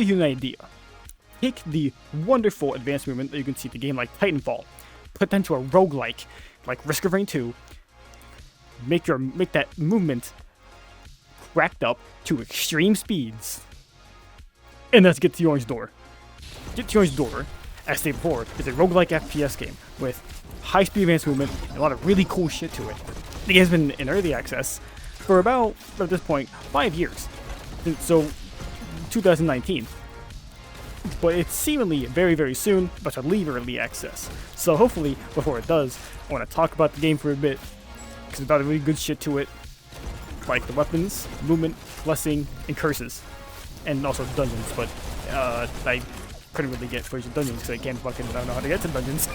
give you an idea, take the wonderful advanced movement that you can see in the game like Titanfall, put that into a roguelike like Risk of Rain 2, make that movement cracked up to extreme speeds, and let's get to the Orange Door. Get to the Orange Door, as stated before, is a roguelike FPS game with high-speed advanced movement and a lot of really cool shit to it. The game's been in early access for about, at this point, 5 years. So, 2019. But it's seemingly very, very soon about to leave early access. So hopefully, before it does, I want to talk about the game for a bit, because it's got really good shit to it, like the weapons, movement, blessing, and curses. And also dungeons, but I couldn't really get towards the dungeons because I can't fucking, I don't know how to get to dungeons.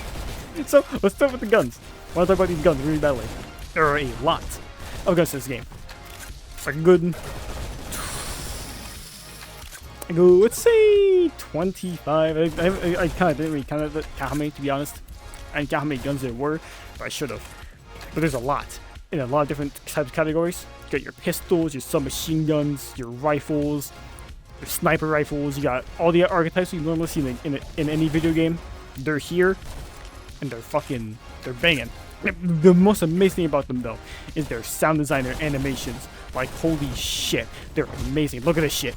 So, let's start with the guns. I want to talk about these guns really badly. There are a lot of guns in this game. It's like a good, let's say 25. I kind of didn't really count how many, to be honest. I didn't count how many guns there were, but I should have. But there's a lot, in a lot of different types of categories. You got your pistols, your submachine guns, your rifles, your sniper rifles. You got all the archetypes you normally see in any video game. They're here, and they're banging. The most amazing thing about them, though, is their sound design, their animations. Like, holy shit, they're amazing. Look at this shit.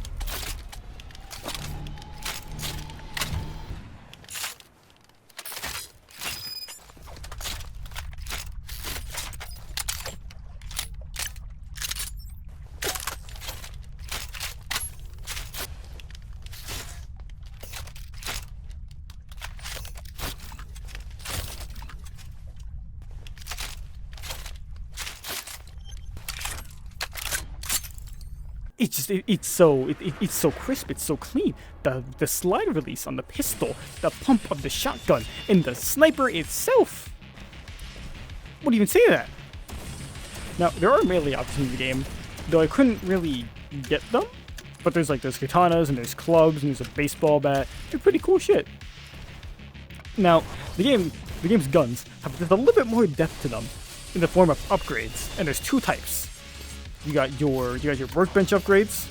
It's so crisp, it's so clean. The slide release on the pistol, the pump of the shotgun, and the sniper itself. What do you even say to that? Now, there are melee options in the game, though I couldn't really get them. But there's katanas, and there's clubs, and there's a baseball bat. They're pretty cool shit. Now, the game's guns have just a little bit more depth to them in the form of upgrades, and there's two types. You got your workbench upgrades,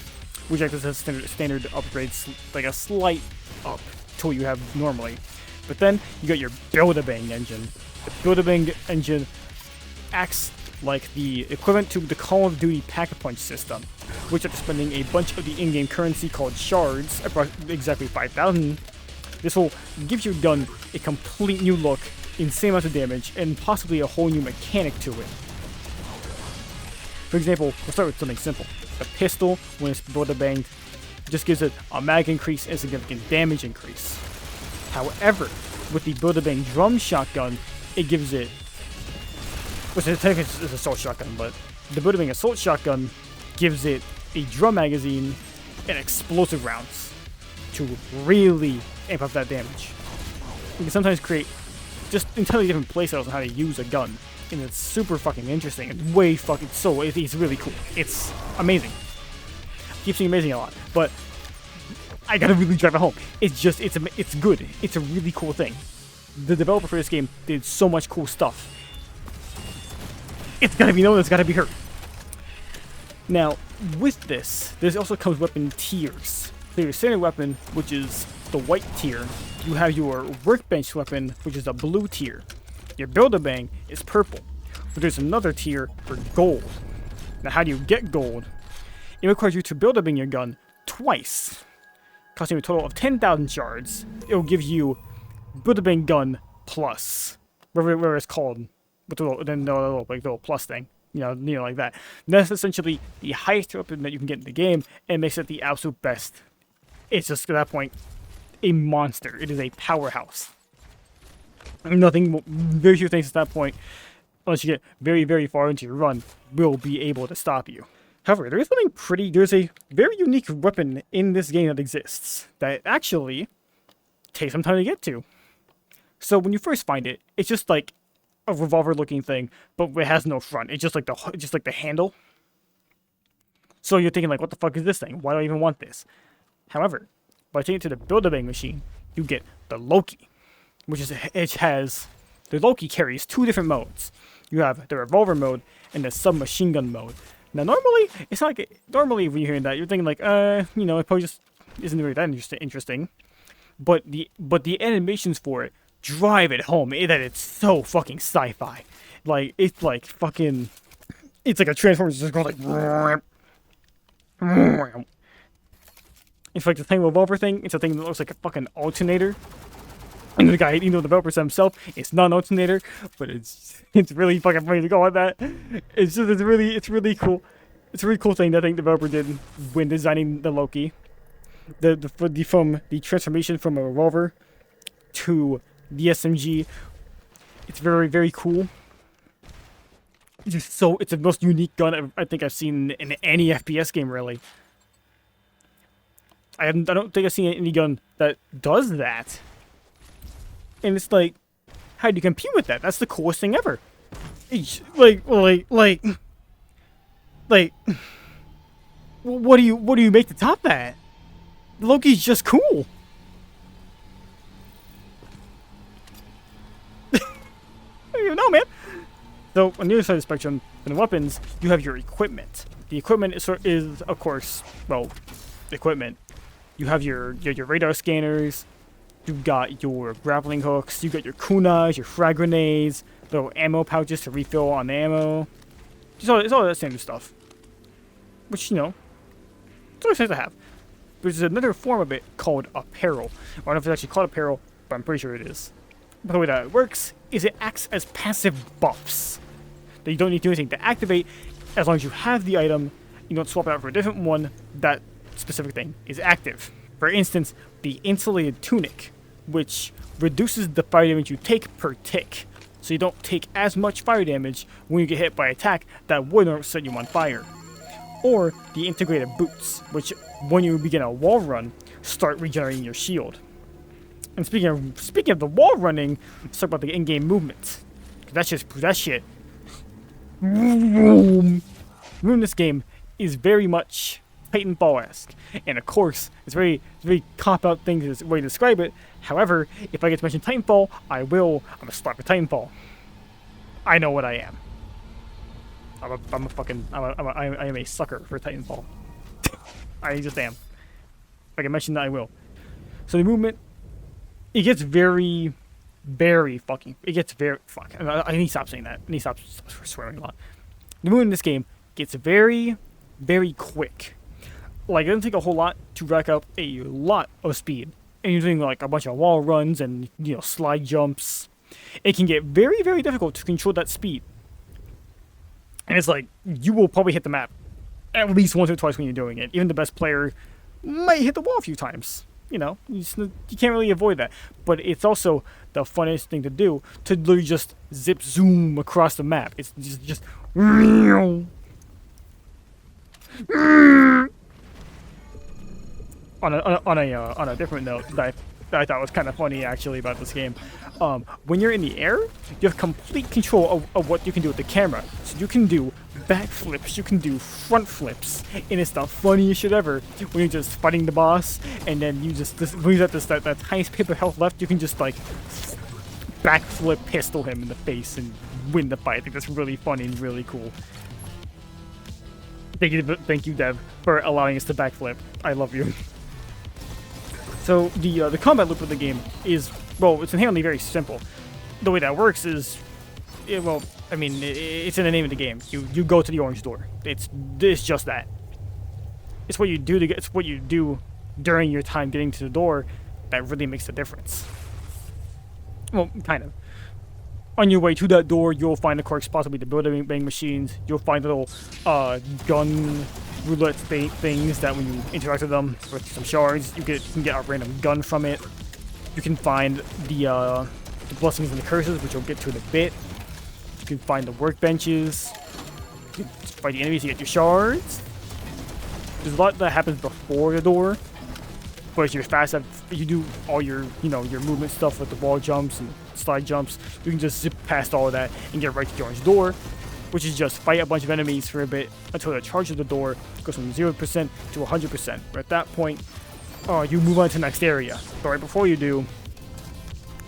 which act as standard upgrades, like a slight up to what you have normally. But then you got your Build-A-Bang engine. The Build-A-Bang engine acts like the equivalent to the Call of Duty Pack-a-Punch system, which after spending a bunch of the in-game currency called shards, exactly 5,000, this will give your gun a complete new look, insane amount of damage, and possibly a whole new mechanic to it. For example, we'll start with something simple. The pistol, when it's Build-A-Banged, just gives it a mag increase and a significant damage increase. However, with the Build-A-Bang drum shotgun, it gives it, which technically is an assault shotgun, but the Build-A-Bang assault shotgun gives it a drum magazine and explosive rounds to really amp up that damage. You can sometimes create just entirely different playstyles on how to use a gun. And it's super fucking interesting. It's way fucking it's really cool. It's amazing. I keep saying amazing a lot, but I gotta really drive it home. It's good. It's a really cool thing. The developer for this game did so much cool stuff. It's gotta be known, it's gotta be heard. Now, with this, there also comes weapon tiers. So your standard weapon, which is the white tier. You have your workbench weapon, which is a blue tier. Your Build-A-Bang is purple, but there's another tier for gold. Now, how do you get gold? It requires you to Build-A-Bang your gun twice, costing you a total of 10,000 shards. It'll give you Build-A-Bang gun plus, whatever it's called, with the little plus thing, you know, like that. And that's essentially the highest weapon that you can get in the game, and makes it the absolute best. It's just at that point a monster. It is a powerhouse. Very few things at that point, unless you get very, very far into your run, will be able to stop you. However, there's a very unique weapon in this game that exists that actually takes some time to get to. So when you first find it, it's just like a revolver-looking thing, but it has no front. It's just like the handle. So you're thinking like, what the fuck is this thing? Why do I even want this? However, by taking it to the Build-A-Bang machine, you get the Loki. The Loki carries two different modes. You have the revolver mode and the submachine gun mode. Now, normally, it's not like normally when you're hearing that, you're thinking like, it probably just isn't really that interesting. But the animations for it drive it home that it's so fucking sci-fi. Like it's like fucking, it's like a Transformers just going like. It's like the Time Revolver thing. It's a thing that looks like a fucking alternator. And the guy, you know, the developer said himself, it's not an alternator, but it's really fucking funny to go on that. It's really cool. It's a really cool thing that I think the developer did when designing the Loki. From the transformation from a revolver to the SMG. It's very cool. It's just so, it's the most unique gun I think I've seen in any FPS game, really. I don't think I've seen any gun that does that. And it's like, how do you compete with that? That's the coolest thing ever. Like, what do you make to top that? Loki's just cool. I don't even know, man. So on the other side of the spectrum, in the weapons, you have your equipment. The equipment is of course, well, equipment. You have your radar scanners. You've got your grappling hooks. You got your kunais, your frag grenades, little ammo pouches to refill on the ammo. It's all that standard stuff. Which, you know, it's always nice to have. But there's another form of it called apparel. I don't know if it's actually called apparel, but I'm pretty sure it is. But the way that it works is it acts as passive buffs that you don't need to do anything to activate. As long as you have the item, you don't swap it out for a different one, that specific thing is active. For instance, the insulated tunic, which reduces the fire damage you take per tick, so you don't take as much fire damage when you get hit by an attack that would set you on fire. Or the integrated boots, which when you begin a wall run, start regenerating your shield. And speaking of the wall running, let's talk about the in-game movement. That shit. Moving this game is very much Titanfall-esque, and of course, it's very cop-out thing to way to describe it. However, if I get to mention Titanfall, I will. I'm a slut for Titanfall. I know what I am. I am a sucker for Titanfall. I just am. If I can mention that, I will. So the movement, it gets very fucking. It gets very fuck. I need to stop saying that. I need to stop swearing a lot. The movement in this game gets very quick. Like, it doesn't take a whole lot to rack up a lot of speed. And you're doing like a bunch of wall runs and, you know, slide jumps. It can get very difficult to control that speed. And it's like, you will probably hit the map at least once or twice when you're doing it. Even the best player might hit the wall a few times. You know, you can't really avoid that. But it's also the funnest thing to do, to literally just zip zoom across the map. It's just on a different note that I thought was kind of funny actually about this game. When you're in the air, you have complete control of what you can do with the camera. So you can do backflips, you can do front flips, and it's the funniest shit ever. When you're just fighting the boss, and then you when you got that tiniest pip of health left, you can just like backflip pistol him in the face and win the fight. I think that's really funny and really cool. Thank you, Dev, for allowing us to backflip. I love you. So the combat loop of the game is, well, it's inherently very simple. The way that works is, it's in the name of the game. You go to the orange door. It's just that. It's what you do it's what you do during your time getting to the door that really makes the difference. Well, kind of. On your way to that door, you'll find, of course, possibly the building machines. You'll find little gun roulette things that when you interact with them with some shards, you can get a random gun from it. You can find the blessings and the curses, which we'll get to in a bit. You can find the workbenches. You can fight the enemies to get your shards. There's a lot that happens before the door. But as you're fast, you do all your movement stuff with the wall jumps and slide jumps. You can just zip past all of that and get right to the orange door, which is just fight a bunch of enemies for a bit until the charge of the door goes from 0% to 100%. But at that point, you move on to the next area. But right before you do,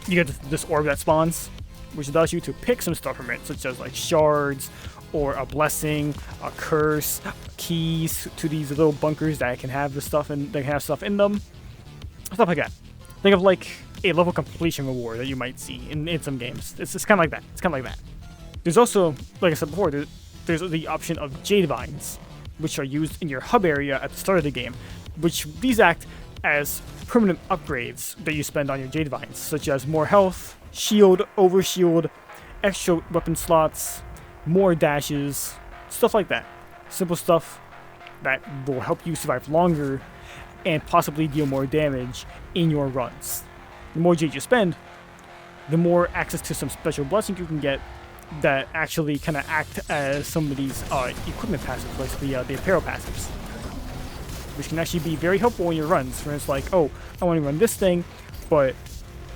you get this orb that spawns, which allows you to pick some stuff from it, such as like shards or a blessing, a curse, keys to these little bunkers that can have the stuff and they can have stuff in them, stuff like that. Think of like a level completion reward that you might see in some games. It's kind of like that. It's kind of like that. There's also, like I said before, there's the option of Jade Vines, which are used in your hub area at the start of the game, which these act as permanent upgrades that you spend on your Jade Vines, such as more health, shield, overshield, extra weapon slots, more dashes, stuff like that. Simple stuff that will help you survive longer and possibly deal more damage in your runs. The more Jade you spend, the more access to some special blessings you can get that actually kind of act as some of these equipment passives, like the apparel passives, which can actually be very helpful in your runs. For instance, like, oh, I want to run this thing, but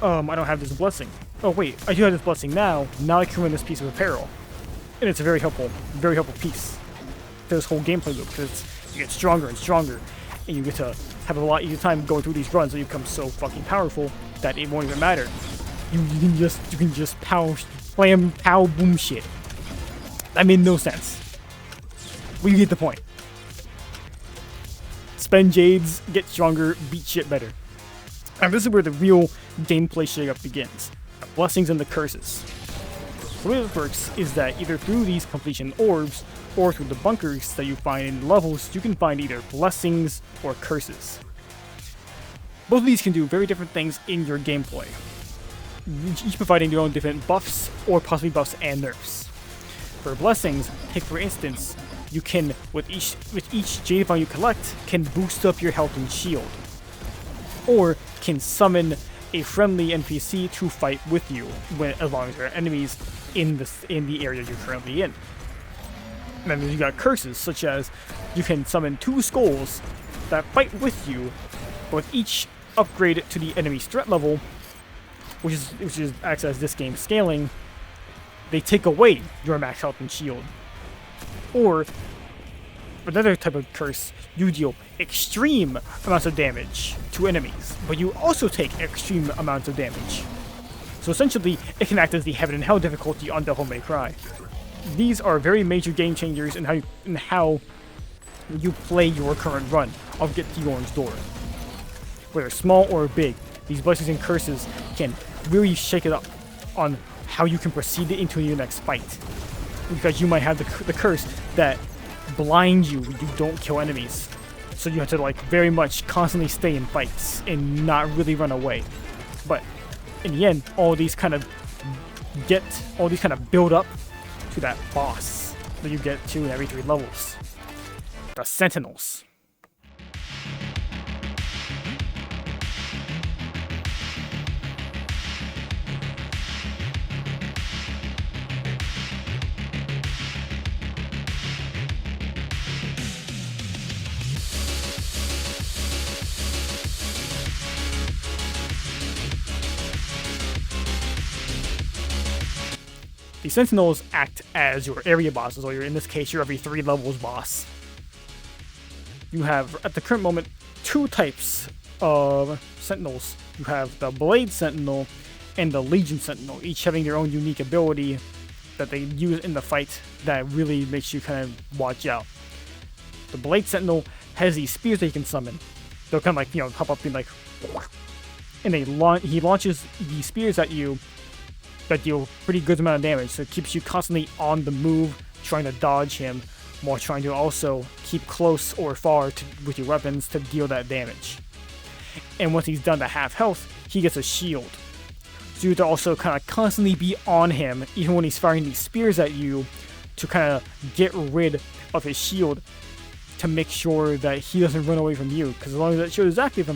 I don't have this blessing. Oh wait, I do have this blessing now. Now I can run this piece of apparel, and it's a very helpful piece to this whole gameplay loop, because you get stronger and stronger, and you get to have a lot easier time going through these runs, and you become so fucking powerful that it won't even matter. You can just slam, pow, boom shit. That made no sense. But you get the point. Spend Jades, get stronger, beat shit better. And this is where the real gameplay shake-up begins. The blessings and the curses. The way this works is that either through these completion orbs, or through the bunkers that you find in levels, you can find either blessings or curses. Both of these can do very different things in your gameplay, each providing their own different buffs, or possibly buffs and nerfs. For blessings, take for instance, you can, with each Jade Vine you collect, can boost up your health and shield, or can summon a friendly NPC to fight with you as long as there are enemies in the area you're currently in. And then you got curses, such as you can summon 2 skulls that fight with you, but with each upgrade to the enemy's threat level, which acts as this game's scaling, they take away your max health and shield. Or another type of curse, you deal extreme amounts of damage to enemies, but you also take extreme amounts of damage. So essentially, it can act as the heaven and hell difficulty on Devil May Cry. These are very major game changers in how you play your current run of Get to Yorn's Door. Whether small or big, these blessings and curses can really shake it up on how you can proceed into your next fight. Because you might have the curse that blinds you when you don't kill enemies. So you have to like very much constantly stay in fights and not really run away. But in the end, all these kind of build up to that boss that you get to in every 3 levels. The Sentinels. The Sentinels act as your area bosses, or in this case, your every 3 levels boss. You have, at the current moment, 2 types of Sentinels. You have the Blade Sentinel and the Legion Sentinel, each having their own unique ability that they use in the fight that really makes you kind of watch out. The Blade Sentinel has these spears that you can summon. They'll kind of like, pop up and like, and he launches these spears at you that deal pretty good amount of damage, so it keeps you constantly on the move, trying to dodge him, while trying to also keep close or far with your weapons to deal that damage. And once he's down to half health, he gets a shield. So you have to also kind of constantly be on him, even when he's firing these spears at you, to kind of get rid of his shield, to make sure that he doesn't run away from you. Because as long as that shield is active,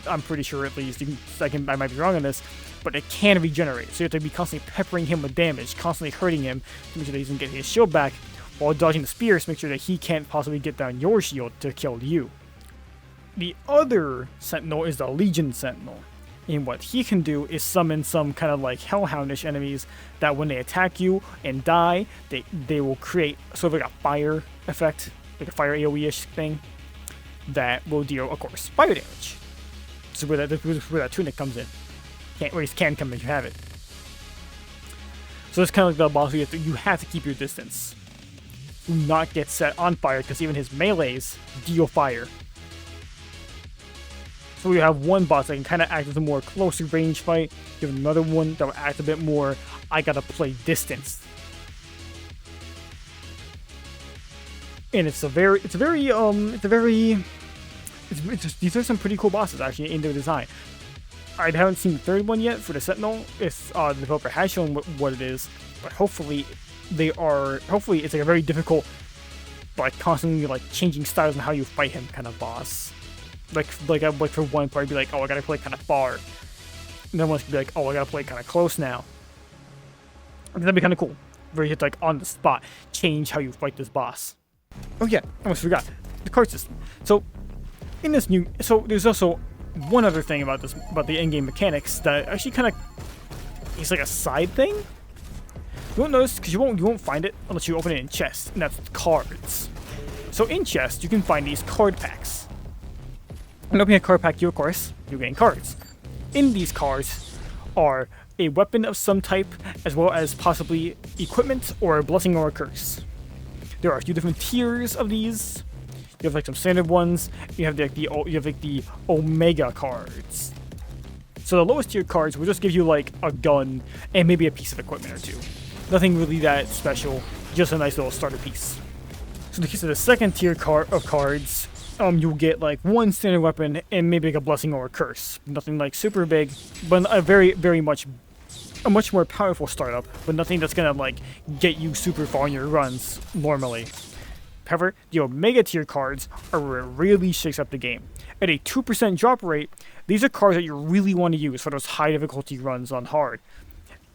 I'm pretty sure at least, I might be wrong on this, but it can regenerate. So you have to be constantly peppering him with damage, constantly hurting him to make sure that he doesn't get his shield back, while dodging the spears to make sure that he can't possibly get down your shield to kill you. The other Sentinel is the Legion Sentinel, and what he can do is summon some kind of like Hellhoundish enemies that when they attack you and die, they will create sort of like a fire effect, like a fire AoE-ish thing, that will deal, of course, fire damage. So where that tunic comes in. Or at can come if you have it. So it's kind of like the boss you have to keep your distance. do not get set on fire because even his melees deal fire. So we have one boss that can kind of act as a more closer range fight. You have another one that will act a bit more, I gotta play distance. And these are some pretty cool bosses actually in their design. I haven't seen the third one yet for the Sentinel. If the developer has shown what it is, but hopefully it's like a very difficult, like constantly like changing styles and how you fight him kind of boss. Like for one part, be like, oh, I gotta play kind of far, and then one's be like, oh, I gotta play kind of close now. And that'd be kind of cool, where you hit like on the spot, change how you fight this boss. Oh yeah, I almost forgot the card system. So in this new, there's also one other thing about the in-game mechanics that actually kind of is like a side thing. You won't notice because you won't find it unless you open it in chest, and that's cards. So in chest, you can find these card packs. And opening a card pack, of course, you gain cards. In these cards are a weapon of some type, as well as possibly equipment or a blessing or a curse. There are a few different tiers of these. You have like some standard ones. You have the Omega cards. So the lowest tier cards will just give you like a gun and maybe a piece of equipment or two. Nothing really that special, just a nice little starter piece. So in the case of the second tier of cards, you'll get like one standard weapon and maybe like a blessing or a curse. Nothing like super big, but a much more powerful startup, but nothing that's gonna like get you super far in your runs normally. However, the Omega tier cards are where it really shakes up the game. At a 2% drop rate, these are cards that you really want to use for those high difficulty runs on hard,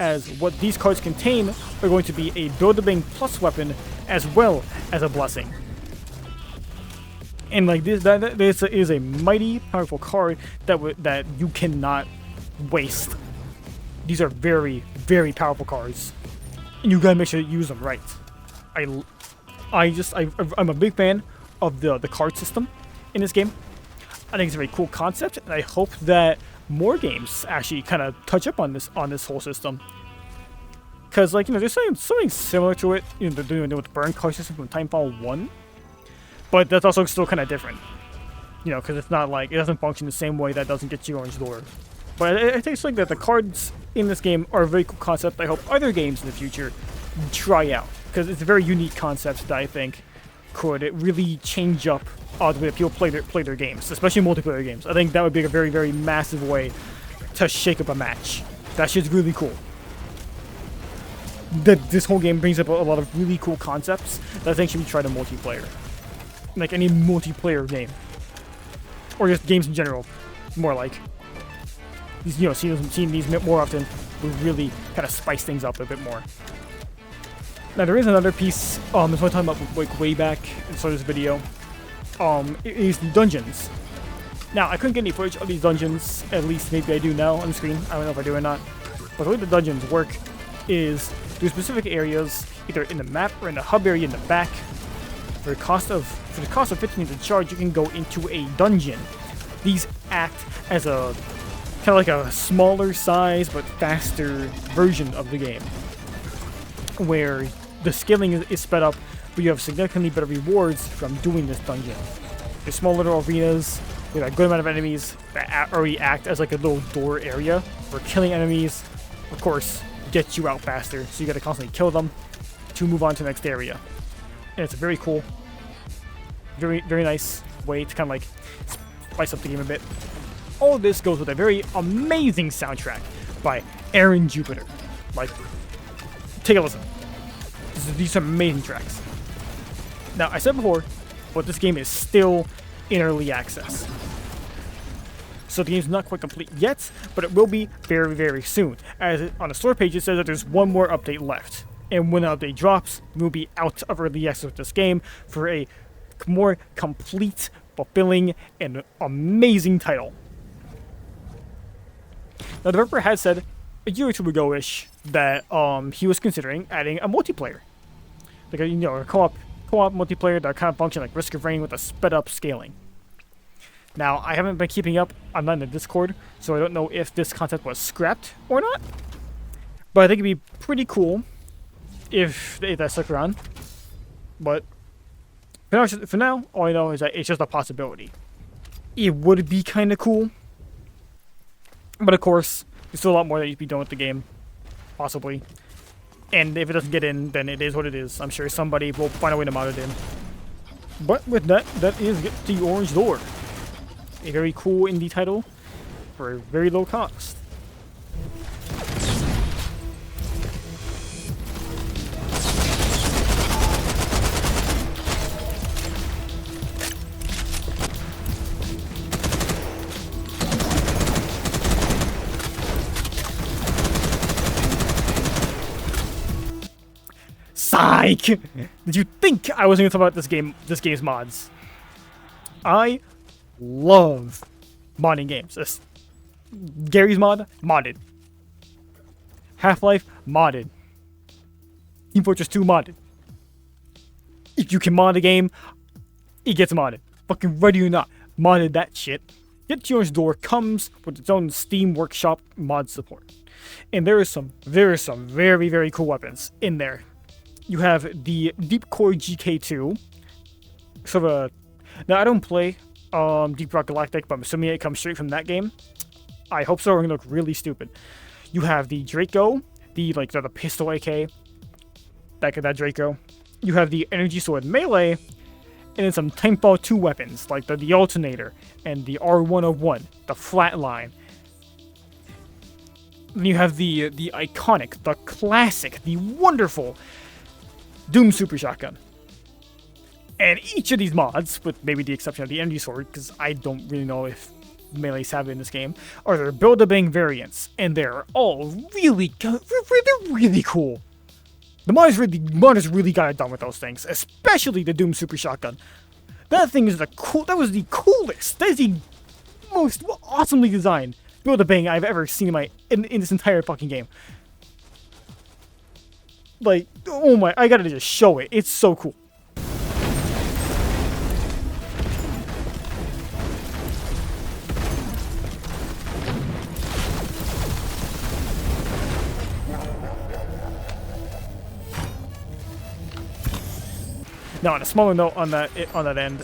as what these cards contain are going to be a build-a-bang plus weapon as well as a blessing. And like this is a mighty powerful card that you cannot waste. These are very, very powerful cards, and you gotta make sure to use them right. I'm a big fan of the card system in this game. I think it's a very cool concept, and I hope that more games actually kind of touch up on this whole system. Because like there's something similar to it. They're doing it with the burn card system from Timefall 1, but that's also still kind of different. Because it's not like it doesn't function the same way that doesn't get you Orange Lore. But I think it's like that the cards in this game are a very cool concept. I hope other games in the future try out, because it's a very unique concept that I think could really change up the way that people play their games, especially multiplayer games. I think that would be a very, very massive way to shake up a match. That shit's really cool. This whole game brings up a lot of really cool concepts that I think should be tried in multiplayer, like any multiplayer game, or just games in general. More like these, seeing these more often would really kind of spice things up a bit more. Now there is another piece, that's what I'm talking about like way back at the start of this video, is the dungeons. Now I couldn't get any footage of these dungeons, at least maybe I do now on the screen, I don't know if I do or not, but the way the dungeons work is there's specific areas, either in the map or in the hub area in the back. For the cost of 15 to charge, you can go into a dungeon. These act as a kind of like a smaller size but faster version of the game, where the scaling is sped up, but you have significantly better rewards from doing this dungeon. There's small little arenas with a good amount of enemies that already act as like a little door area, where killing enemies, of course, gets you out faster, so you gotta constantly kill them to move on to the next area. And it's a very cool, very, very nice way to kind of like spice up the game a bit. All this goes with a very amazing soundtrack by Aaron Jupiter. Like, take a listen. These are amazing tracks. Now, I said before, but this game is still in early access. So the game's not quite complete yet, but it will be very, very soon. As on the store page, it says that there's one more update left. And when the update drops, we'll be out of early access with this game for a more complete, fulfilling, and amazing title. Now, the developer had said a year or two ago-ish that he was considering adding a multiplayer, like a co-op multiplayer that kind of function like Risk of Rain with a sped-up scaling. Now, I haven't been keeping up. I'm not in the Discord, so I don't know if this concept was scrapped or not. But I think it'd be pretty cool if that stuck around. But for now, all I know is that it's just a possibility. It would be kind of cool, but of course, there's still a lot more that you can be done with the game, possibly. And if it doesn't get in, then it is what it is. I'm sure somebody will find a way to mod it in. But with that, that is Get the Orange Door. A very cool indie title for a very low cost. Psych! Did you think I was going to talk about this game's mods? I love modding games. Gary's mod, modded. Half-Life, modded. Team Fortress 2, modded. If you can mod a game, it gets modded. Fucking ready or not, modded that shit. Get to Orange Door comes with its own Steam Workshop mod support. And there is some very, very cool weapons in there. You have the Deep Core GK2. Sort of a... Now, I don't play Deep Rock Galactic, but I'm assuming it comes straight from that game. I hope so, or I'm going to look really stupid. You have the Draco, the pistol AK. That Draco. You have the Energy Sword Melee, and then some Timefall 2 weapons, like the Alternator, and the R101, the Flatline. Then you have the iconic, the classic, the wonderful Doom Super Shotgun. And each of these mods, with maybe the exception of the Energy Sword, because I don't really know if melees have it in this game, are their Build-A-Bang variants, and they're all really good. They're really cool. The modders really got it done with those things, especially the Doom Super Shotgun. That thing is that was the coolest. That is the most awesomely designed Build-A-Bang I've ever seen in this entire fucking game. Like, oh my, I gotta just show it. It's so cool. Now, on a smaller note on that end,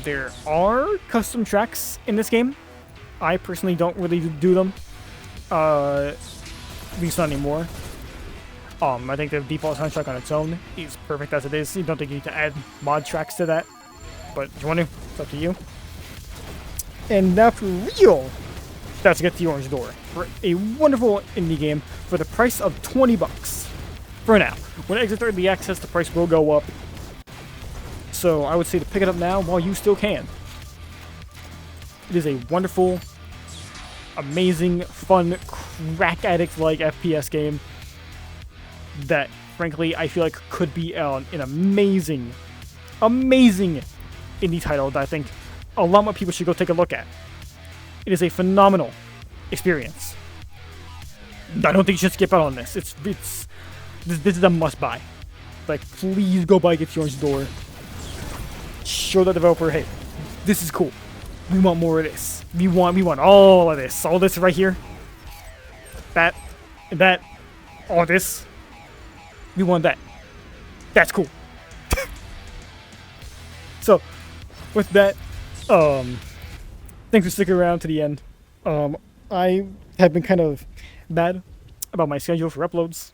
there are custom tracks in this game. I personally don't really do them, at least not anymore. I think the default soundtrack on its own is perfect as it is. You don't think you need to add mod tracks to that, but if you want to, it's up to you. And now for real, that's Get the Orange Door for a wonderful indie game for the price of $20 for now. When it exits early access, the price will go up. So I would say to pick it up now while you still can. It is a wonderful, amazing, fun, crack addict-like FPS game that, frankly, I feel like could be an amazing indie title that I think a lot more people should go take a look at. It is a phenomenal experience. I don't think you should skip out on this. This is a must-buy. Like, please go buy Get the Orange Door. Show the developer, hey, this is cool. We want more of this. We want all of this. All this right here. That, all this. We want that. That's cool. So, with that, thanks for sticking around to the end. I have been kind of bad about my schedule for uploads.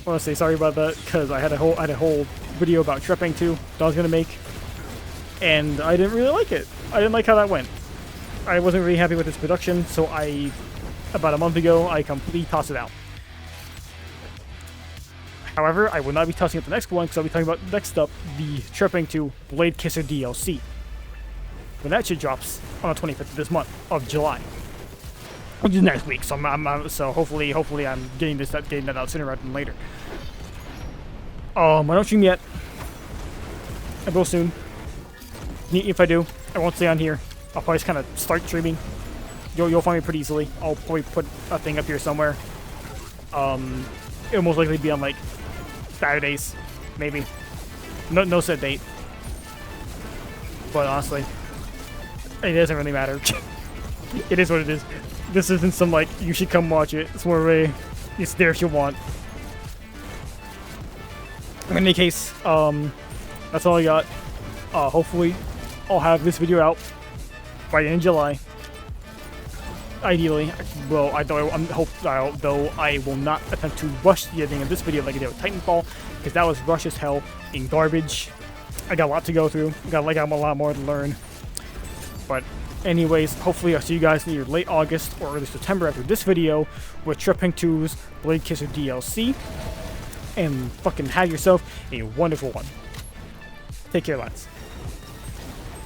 I want to say sorry about that because I had a whole video about Trepping 2 that I was gonna make. And I didn't really like it. I didn't like how that went. I wasn't really happy with its production, so about a month ago, I completely tossed it out. However, I will not be tossing out the next one, because I'll be talking about next up, the Trepping 2 Blade Kisser DLC. When that shit drops on the 25th of this month, of July. Which is next week, so so hopefully I'm getting that out sooner rather than later. I don't stream yet. I will soon. If I do, I won't stay on here. I'll probably just kind of start streaming. You'll find me pretty easily. I'll probably put a thing up here somewhere. It'll most likely be on like Saturdays, maybe. No set date. But honestly, it doesn't really matter. It is what it is. This isn't some like you should come watch it. It's more of a it's there if you want. In any case, that's all I got. Hopefully, I'll have this video out by the end of July. Ideally, though I will not attempt to rush the editing of this video like I did with Titanfall, because that was rush as hell and garbage. I got a lot to go through. I got a lot more to learn. But anyways, hopefully I'll see you guys in either late August or early September after this video with Tripping 2's Blade Kisser DLC. And fucking have yourself a wonderful one. Take care, lads.